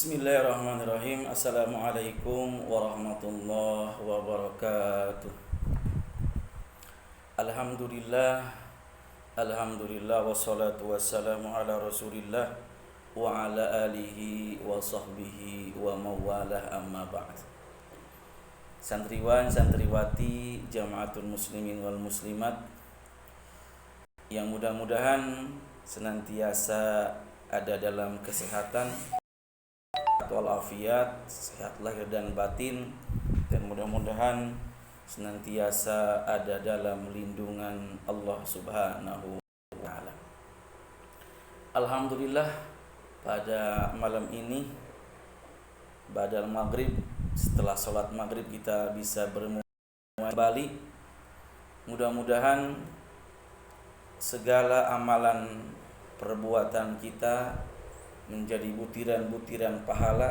Bismillahirrahmanirrahim. Assalamualaikum warahmatullahi wabarakatuh. Alhamdulillah. Alhamdulillah wassalatu wassalamu ala Rasulillah wa ala alihi wa sahbihi wa mawalah, amma ba'd. Santriwan, santriwati Jamaatul Muslimin wal Muslimat yang mudah-mudahan senantiasa ada dalam kesehatan walafiat, sehat lahir dan batin, dan mudah-mudahan senantiasa ada dalam lindungan Allah Subhanahu wa taala. Alhamdulillah, pada malam ini ba'dal maghrib, setelah sholat maghrib kita bisa bertemu kembali. Mudah-mudahan segala amalan perbuatan kita menjadi butiran-butiran pahala,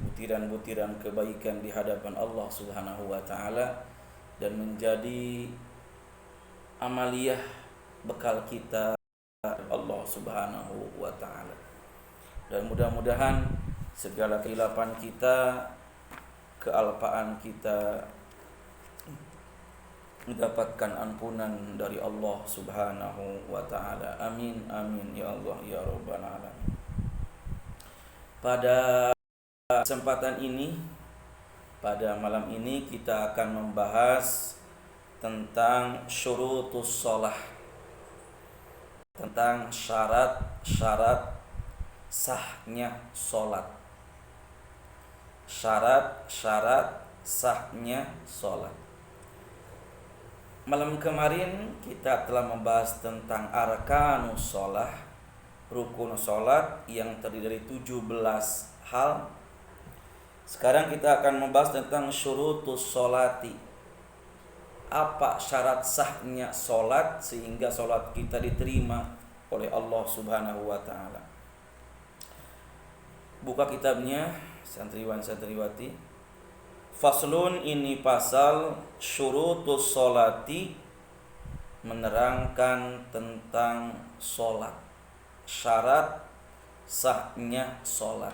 butiran-butiran kebaikan di hadapan Allah Subhanahu wa taala, dan menjadi amaliyah bekal kita Allah Subhanahu wa taala. Dan mudah-mudahan segala kehilapan kita, kealpaan kita mendapatkan ampunan dari Allah Subhanahu wa taala. Amin amin ya Allah ya rabbal alamin. Pada kesempatan ini, pada malam ini kita akan membahas tentang syurutus shalah, tentang syarat-syarat sahnya salat. Syarat-syarat sahnya salat. Malam kemarin kita telah membahas tentang arkanus shalah, rukun salat yang terdiri dari 17 hal. Sekarang kita akan membahas tentang syurutus sholati. Apa syarat sahnya salat sehingga salat kita diterima oleh Allah Subhanahu wa taala. Buka kitabnya santriwan santriwati. Faslun, ini pasal syurutus sholati, menerangkan tentang salat, syarat sahnya salat.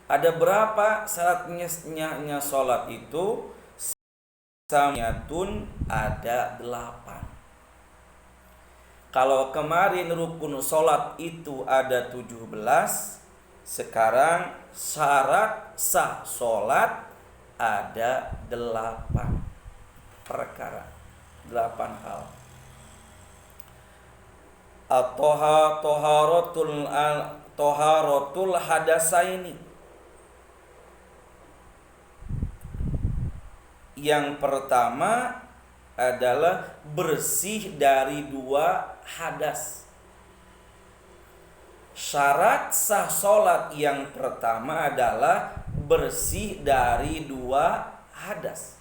Ada berapa syaratnya salat itu? Samiyatun, ada 8. Kalau kemarin rukun salat itu ada 17, sekarang syarat sah salat ada 8 perkara, 8 hal. Toharatul hadasaini. Yang pertama adalah bersih dari 2 hadas. Syarat sah salat yang pertama adalah bersih dari 2 hadas.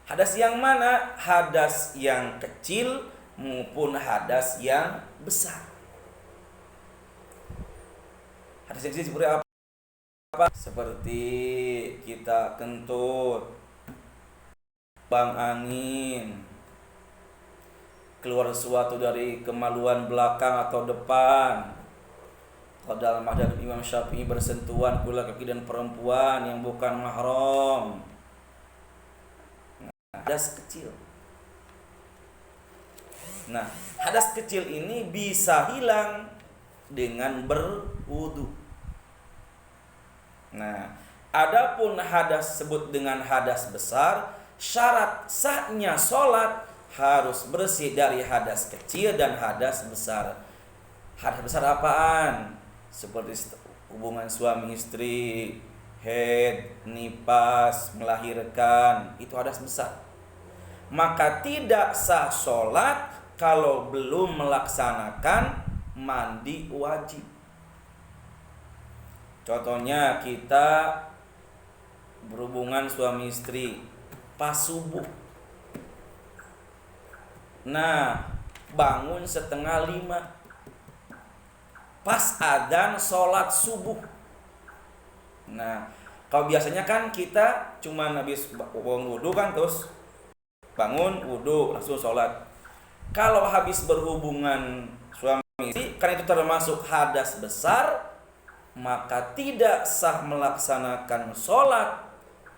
Hadas yang mana? Hadas yang kecil maupun hadas yang besar. Hadas yang kecil seperti apa? Seperti kita kentut, bang angin, keluar sesuatu dari kemaluan belakang atau depan. Kalau dalam mazhab Imam Syafi'i bersentuhan laki-laki dan perempuan yang bukan mahram. Hadas kecil. Nah, hadas kecil ini bisa hilang dengan berwudu. Nah, adapun hadas sebut dengan hadas besar, syarat sahnya salat harus bersih dari hadas kecil dan hadas besar. Hadas besar apaan? Seperti hubungan suami istri, haid, nifas, melahirkan, itu hadas besar. Maka tidak sah salat kalau belum melaksanakan mandi wajib. Contohnya kita berhubungan suami istri pas subuh. Nah, bangun 4:30 pas adzan sholat subuh. Nah, kalau biasanya kan kita cuma habis wudhu kan, terus bangun wudhu langsung sholat. Kalau habis berhubungan suami istri, kan itu termasuk hadas besar, maka tidak sah melaksanakan sholat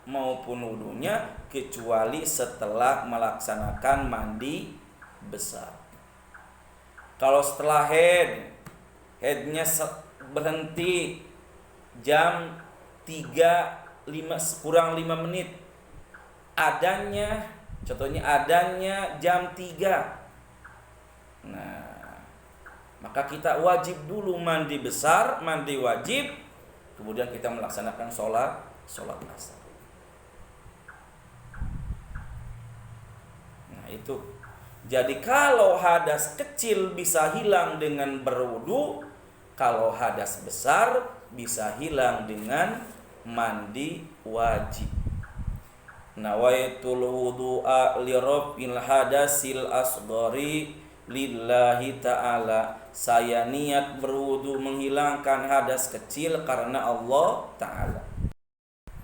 maupun wudunya kecuali setelah melaksanakan mandi besar. Kalau setelah headnya berhenti jam 3 kurang 5 menit, contohnya adanya jam 3. Nah, maka kita wajib dulu mandi besar, mandi wajib, kemudian kita melaksanakan sholat asar. Nah itu. Jadi kalau hadas kecil bisa hilang dengan berwudu, kalau hadas besar bisa hilang dengan mandi wajib. Nawaitul wudu'a li raf'il hadasil asghari lillahi ta'ala. Saya niat berwudu menghilangkan hadas kecil karena Allah Ta'ala.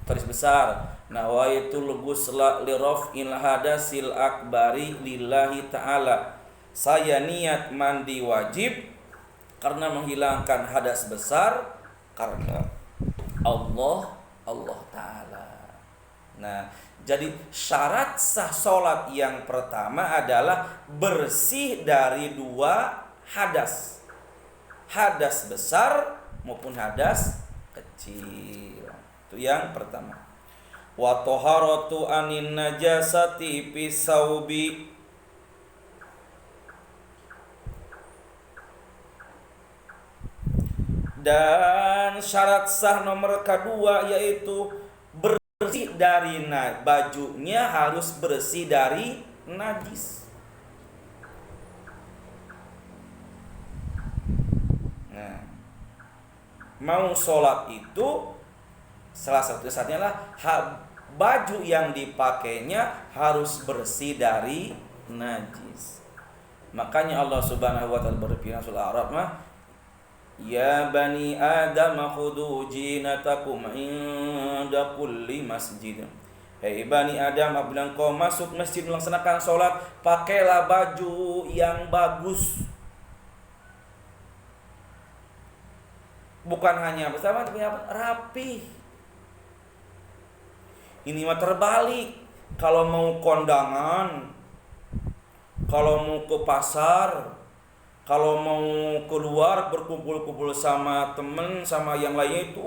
Tulis besar, nawaitul ghusla li raf'il hadasil akbari lillahi ta'ala. Saya niat mandi wajib karena menghilangkan hadas besar karena Allah Ta'ala. Nah, jadi syarat sah sholat yang pertama adalah bersih dari 2 hadas, hadas besar maupun hadas kecil. Itu yang pertama. Wa taharatu anin najasati fi saubi. Dan syarat sah nomor kedua yaitu bersih dari bajunya harus bersih dari najis. Nah, mau sholat itu salah satu syaratnya adalah baju yang dipakainya harus bersih dari najis. Makanya Allah Subhanahu wa taala berfirman surah Al-A'raf, ya bani Adam khudhu jinatakum inda kulli masjid. Hei bani Adam, apabila engkau masuk masjid melaksanakan sholat, pakailah baju yang bagus. Bukan hanya bersama, tapi rapi. Ini mah terbalik. Kalau mau kondangan, kalau mau ke pasar, kalau mau keluar berkumpul-kumpul sama temen, sama yang lainnya itu,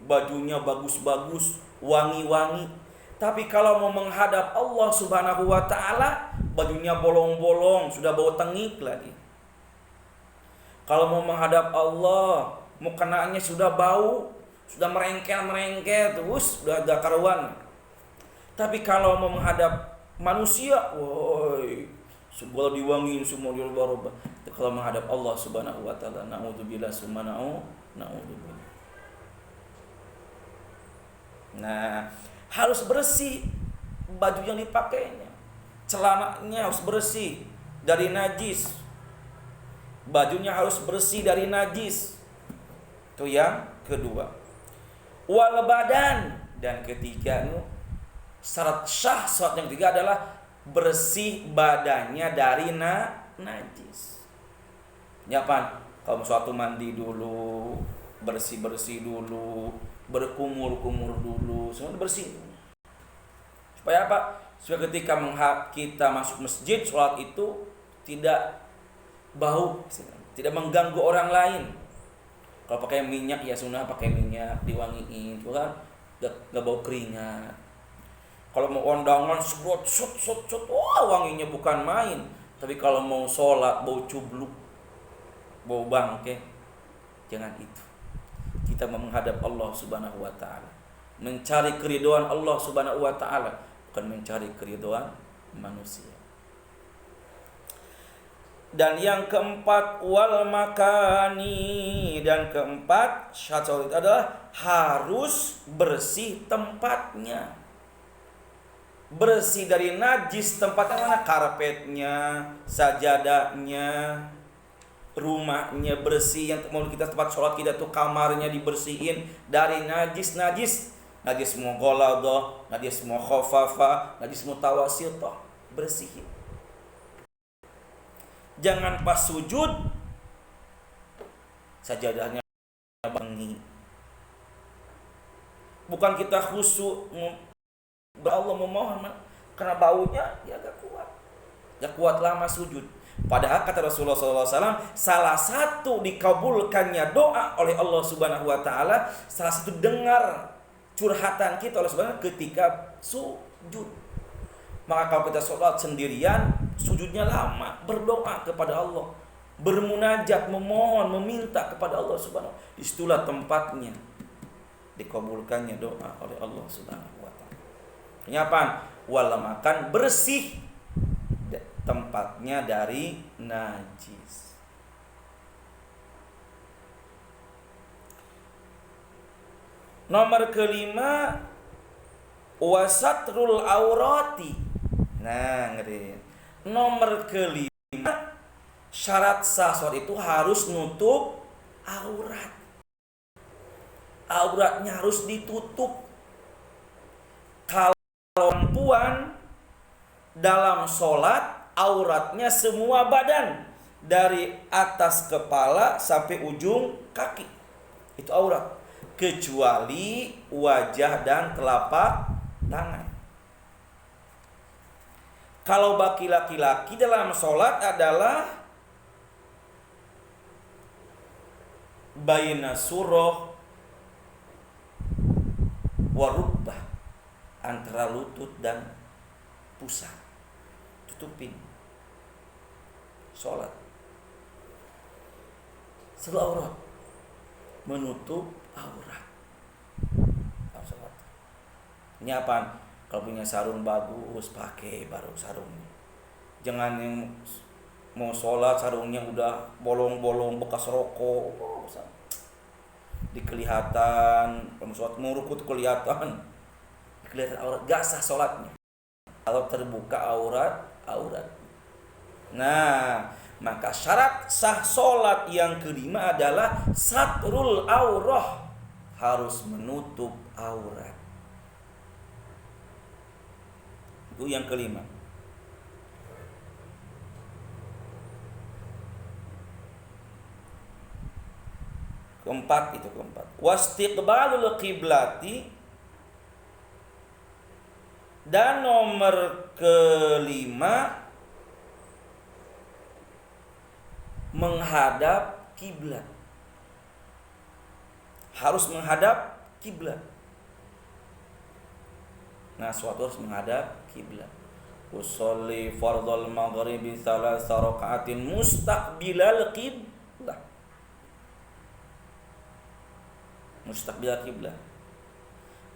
bajunya bagus-bagus, wangi-wangi. Tapi kalau mau menghadap Allah Subhanahu wa taala, bajunya bolong-bolong, sudah bau tengik lagi. Kalau mau menghadap Allah, mukenanya sudah bau, sudah merengkel-merengkel, terus sudah agak karuan. Tapi kalau mau menghadap manusia, semua diwangiin, semua dirubah-rubah. Kalau menghadap Allah Subhanahu wa taala, naudzubillah summa naudzubillah. Nah, harus bersih baju yang dipakainya. Celananya harus bersih dari najis. Bajunya harus bersih dari najis. Itu yang kedua. Wal badan, dan ketiga syarat sah sholat yang ketiga adalah bersih badannya dari najis. Nyapan, kalau suatu mandi dulu, bersih-bersih dulu, berkumur-kumur dulu, semua bersih. Supaya apa? Supaya ketika kita masuk masjid, sholat itu tidak bau, tidak mengganggu orang lain. Kalau pakai minyak ya sunnah pakai minyak, diwangiin, juga gak bau keringat. Kalau mau kondangan, sot, wanginya bukan main. Tapi kalau mau sholat, bau cubluk, bau bangke, jangan itu. Kita menghadap Allah Subhanahu wa taala, mencari keridhaan Allah Subhanahu wa taala, bukan mencari keridhaan manusia. Dan yang keempat, wal makani, dan keempat syarat itu adalah harus bersih tempatnya. Bersih dari najis tempatnya mana? Karpetnya, sajadahnya, rumahnya bersih. Yang mau kita tempat sholat kita tuh kamarnya dibersihin dari najis, najis mughaladah, najis mukhaffafa, najis mutawassithah, bersihin. Jangan pas sujud sajadahnya bengi. Bukan kita khusyuk Allah memohon karena baunya ya gak kuat. Gak kuat lama sujud. Padahal kata Rasulullah SAW, salah satu dikabulkannya doa oleh Allah Subhanahu Wa Taala, salah satu dengar curhatan kita oleh Subhanahu ketika sujud. Maka kalau kita sholat sendirian, sujudnya lama, berdoa kepada Allah, bermunajat, memohon, meminta kepada Allah Subhanahu. Disitulah tempatnya dikabulkannya doa oleh Allah Subhanahu Wa Taala. Kenyapan? Wala makan bersih tempatnya dari najis. Nomor kelima, wasatrul aurati. Nah, ngeri. Nomor kelima, syarat sah sholat itu harus nutup aurat. Auratnya harus ditutup. Kalau perempuan dalam sholat, auratnya semua badan dari atas kepala sampai ujung kaki itu aurat, kecuali wajah dan telapak tangan. Kalau bagi laki-laki dalam sholat adalah baina surah warubah, antara lutut dan pusat, tutupin sholat. Seluruh aurat, menutup aurat. Sholat. Ini apa? Kalau punya sarung bagus, pakai baru sarungnya. Jangan yang mau sholat sarungnya udah bolong-bolong bekas rokok. Dikelihatan, kalau sholat mau rukuk kelihatan aurat, gak sah sholatnya. Kalau terbuka aurat. Nah, maka syarat sah sholat yang kelima adalah satrul aurah, harus menutup aurat. Itu yang kelima. Keempat. Wastiqbalul qiblati. Dan nomor kelima, menghadap kiblat. Harus menghadap kiblat. Nah, suatu harus menghadap kiblat. Usolli fardhal maghribi thalatha raka'atin mustaqbilal qiblah. Mustaqbilal qiblah.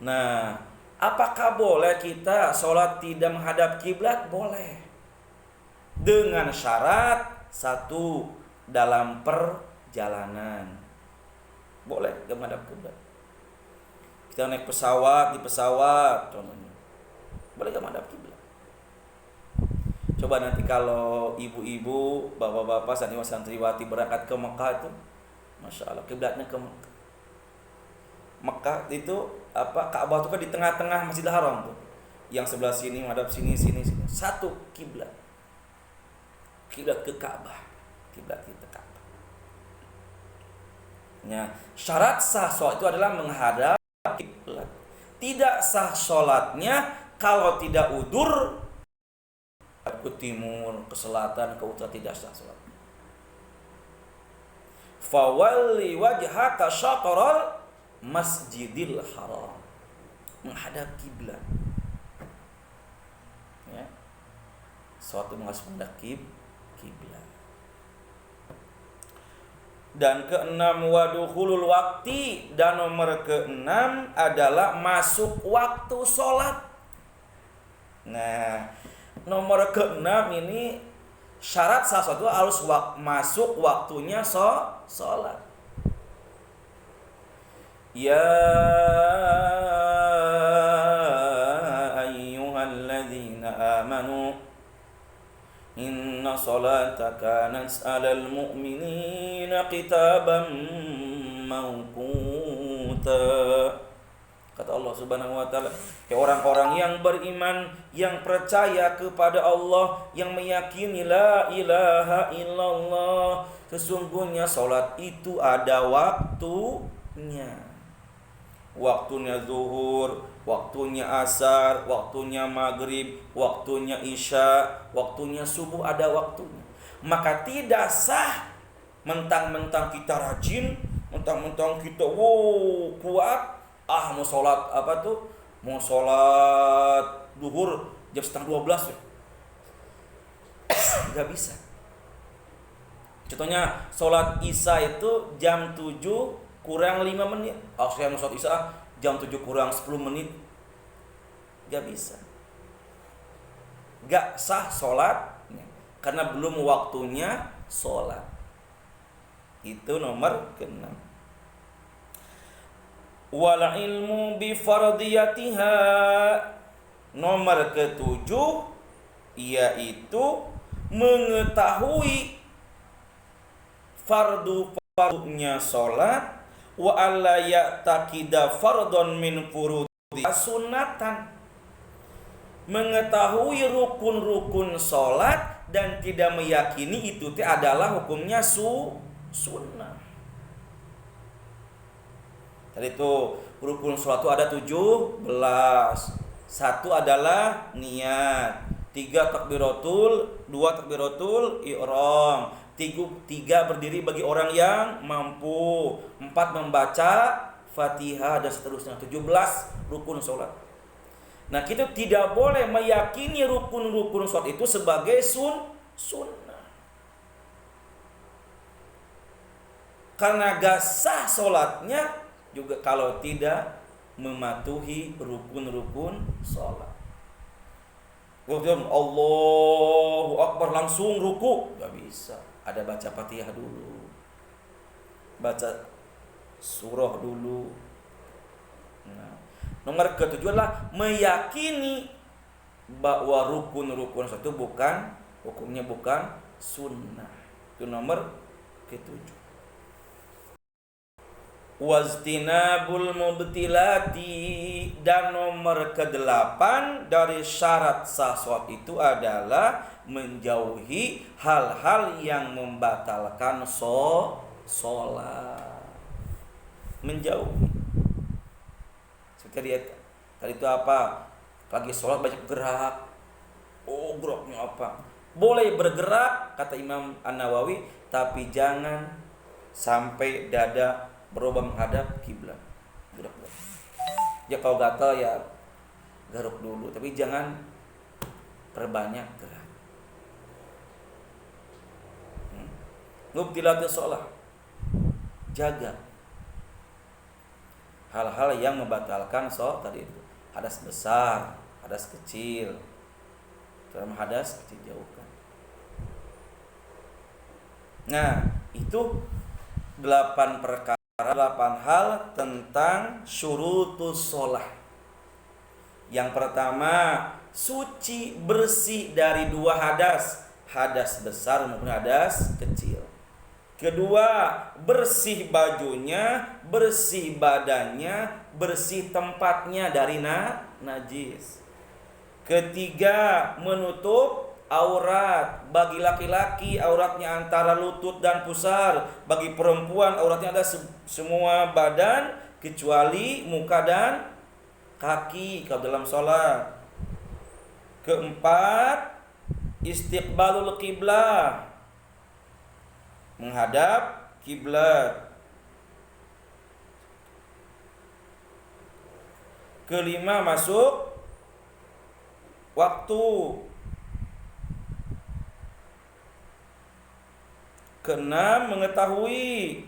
Nah, apakah boleh kita sholat tidak menghadap kiblat? Boleh. Dengan syarat satu, dalam perjalanan boleh gak menghadap kiblat. Kita naik pesawat, di pesawat contohnya, boleh gak menghadap kiblat. Coba nanti kalau ibu-ibu, bapak-bapak, santriwati berangkat ke Mekah itu, masya Allah, kiblatnya ke Mekah. Mekah itu apa? Ka'bah itu kan di tengah-tengah Masjidil Haram tuh. Yang sebelah sini menghadap sini. Satu kiblat. Kiblat ke Ka'bah. Kiblat kita Ka'bah. Ya, syarat sah sholat itu adalah menghadap kiblat. Tidak sah sholatnya kalau tidak udur ke timur, ke selatan, ke utara, tidak sah sholat. Fawalli wajhaka syatral Masjidil Haram, menghadap kiblat. Ya, suatu menghadap kiblat. Dan keenam, wadukhulul wakti. Dan nomor keenam adalah masuk waktu sholat. Nah, nomor keenam ini syarat sah sholat harus masuk waktunya sholat. Ya ayyuhalladzina amanu inna salata kanat 'alal mu'minina kitaban mawquta. Kata Allah Subhanahu wa taala, orang-orang yang beriman, yang percaya kepada Allah, yang meyakini la ilaha illallah, Sesungguhnya sholat itu ada waktunya. Waktunya zuhur, waktunya asar, waktunya maghrib, waktunya isya, waktunya subuh, ada waktunya. Maka tidak sah mentang-mentang kita rajin, mentang-mentang kita kuat, mau sholat apa tuh? Mau sholat zuhur jam setengah 12 ya. Gak bisa. Contohnya sholat isya itu jam 7 kurang 5 menit. Saya mau sholat isya jam 7 kurang 10 menit. Gak bisa. Gak sah sholatnya karena belum waktunya sholat. Itu nomor ke-6. Wal ilmu bi fardiyatiha. Nomor ke-7 yaitu mengetahui fardunya sholat, wa alla ya'taqida fardhon min furudi sunnatan. Mengetahui rukun-rukun sholat dan tidak meyakini itu adalah hukumnya sunnah. Tadi itu rukun sholat itu ada 17. 1 adalah niat, 3 takbiratul, 2 takbiratul ihram, 3 berdiri bagi orang yang mampu, 4 membaca Fatihah dan seterusnya. 17 rukun sholat. Nah, kita tidak boleh meyakini rukun-rukun sholat itu sebagai sunnah. Karena gak sah sholatnya juga kalau tidak mematuhi rukun-rukun sholat. Allahu Akbar langsung ruku, gak bisa. Ada baca Fatihah dulu, baca surah dulu. Nah, nomor ke-7 adalah meyakini bahwa rukun-rukun itu hukumnya bukan sunnah. Itu nomor ke-7. Waztinabul mubtilati. Dan nomor ke-8 dari syarat sah sholat itu adalah menjauhi hal-hal yang membatalkan sholat. Menjauhi. Seperti tadi itu apa? Pagi sholat banyak gerak. Geraknya apa? Boleh bergerak kata Imam An-Nawawi, tapi jangan sampai dada berubah menghadap kiblat. Gerak. Ya kalau gatal ya garuk dulu, tapi jangan perbanyak gerak. Mubtilatus shalah. Jaga hal-hal yang membatalkan sholat tadi itu. Hadas besar, hadas kecil. Dalam hadas kecil jauhkan. Nah, itu 8 perkara, 8 hal tentang syurutus sholah. Yang pertama, suci bersih dari 2 hadas, hadas besar maupun hadas kecil. Kedua, bersih bajunya, bersih badannya, bersih tempatnya dari najis. Ketiga, menutup aurat. Bagi laki-laki auratnya antara lutut dan pusar. Bagi perempuan auratnya ada semua badan kecuali muka dan kaki kalau dalam sholat. Keempat, istiqbalul qiblah, menghadap kiblat. Kelima, masuk waktu. Keenam, mengetahui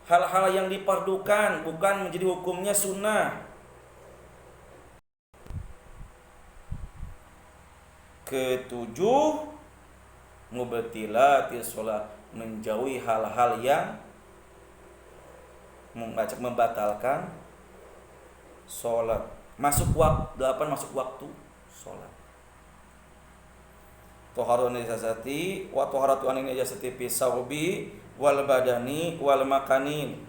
hal-hal yang dipardukan, bukan menjadi hukumnya sunnah. Ketujuh, mubtilatis shalah, menjauhi hal-hal yang membatalkan sholat. Masuk waktu 8, masuk waktu sholat. Toharun najasati wa toharatu anin najasati fi sawbi wal badani wal makanin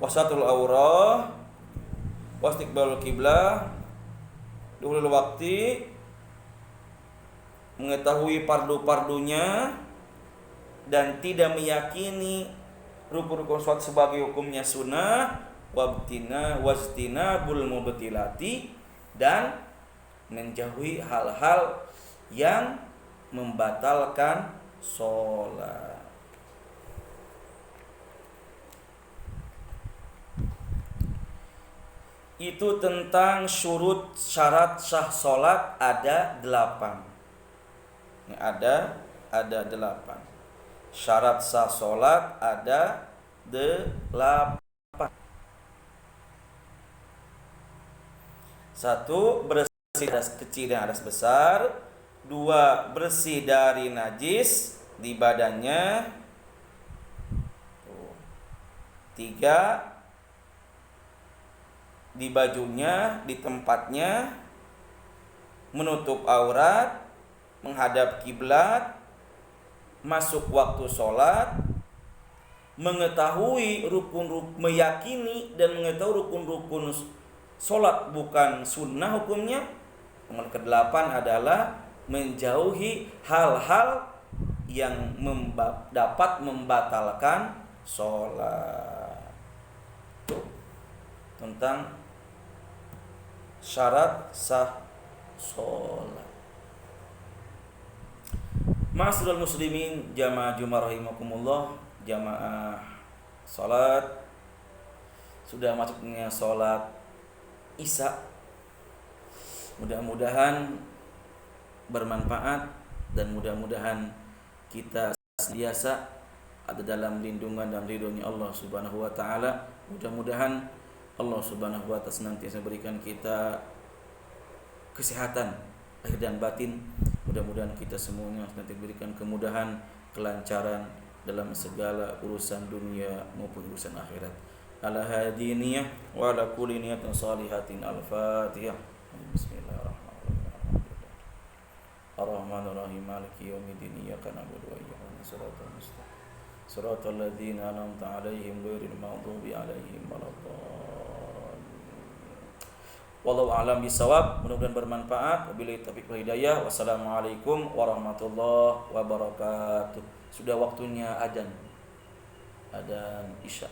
wasatul aurah wastiqbalul qiblah dulul waktu, mengetahui pardu-pardunya, dan tidak meyakini rukun-rukun sholat sebagai hukumnya sunnah, wajtinabul mubtilati, dan menjauhi hal-hal yang membatalkan sholat. Itu tentang syurut syarat sah sholat ada 8. Ada 8. Syarat sah sholat ada 8. 1. Bersih hadas kecil dan hadas besar. 2. Bersih dari najis di badannya. 3. Di bajunya, di tempatnya, menutup aurat, menghadap kiblat, masuk waktu sholat, mengetahui meyakini dan mengetahui rukun-rukun sholat bukan sunnah hukumnya. Nomor ke-8 adalah menjauhi hal-hal yang dapat membatalkan sholat. Tentang syarat sah sholat. Ma'asyiral muslimin, jamaah Jumat rahimakumullah, jamaah sholat. Sudah masuknya sholat Isya. Mudah-mudahan bermanfaat dan mudah-mudahan kita senantiasa ada dalam lindungan dan ridhonya Allah Subhanahu wa taala. Mudah-mudahan Allah Subhanahu wa ta'ala senantiasa berikan kita kesehatan lahir dan batin. Mudah-mudahan kita semuanya senantiasa berikan kemudahan, kelancaran dalam segala urusan dunia maupun urusan akhirat. Ala hadiniyah wa ala kulli niyatin salihatin. Al-Fatihah. Bismillahirrahmanirrahim. Ar-Rahmanir-Rahim. Maliki yaumiddin. Iyyaka na'budu wa iyyaka nasta'in. Shiratal ladzina an'amta 'alaihim ghairil maghdubi 'alaihim waladdallin. Wallahu a'lam bishawab. Mudah-mudahan bermanfaat. Wabillahi taufiq wal hidayah. Wassalamualaikum warahmatullahi wabarakatuh. Sudah waktunya adzan Isya.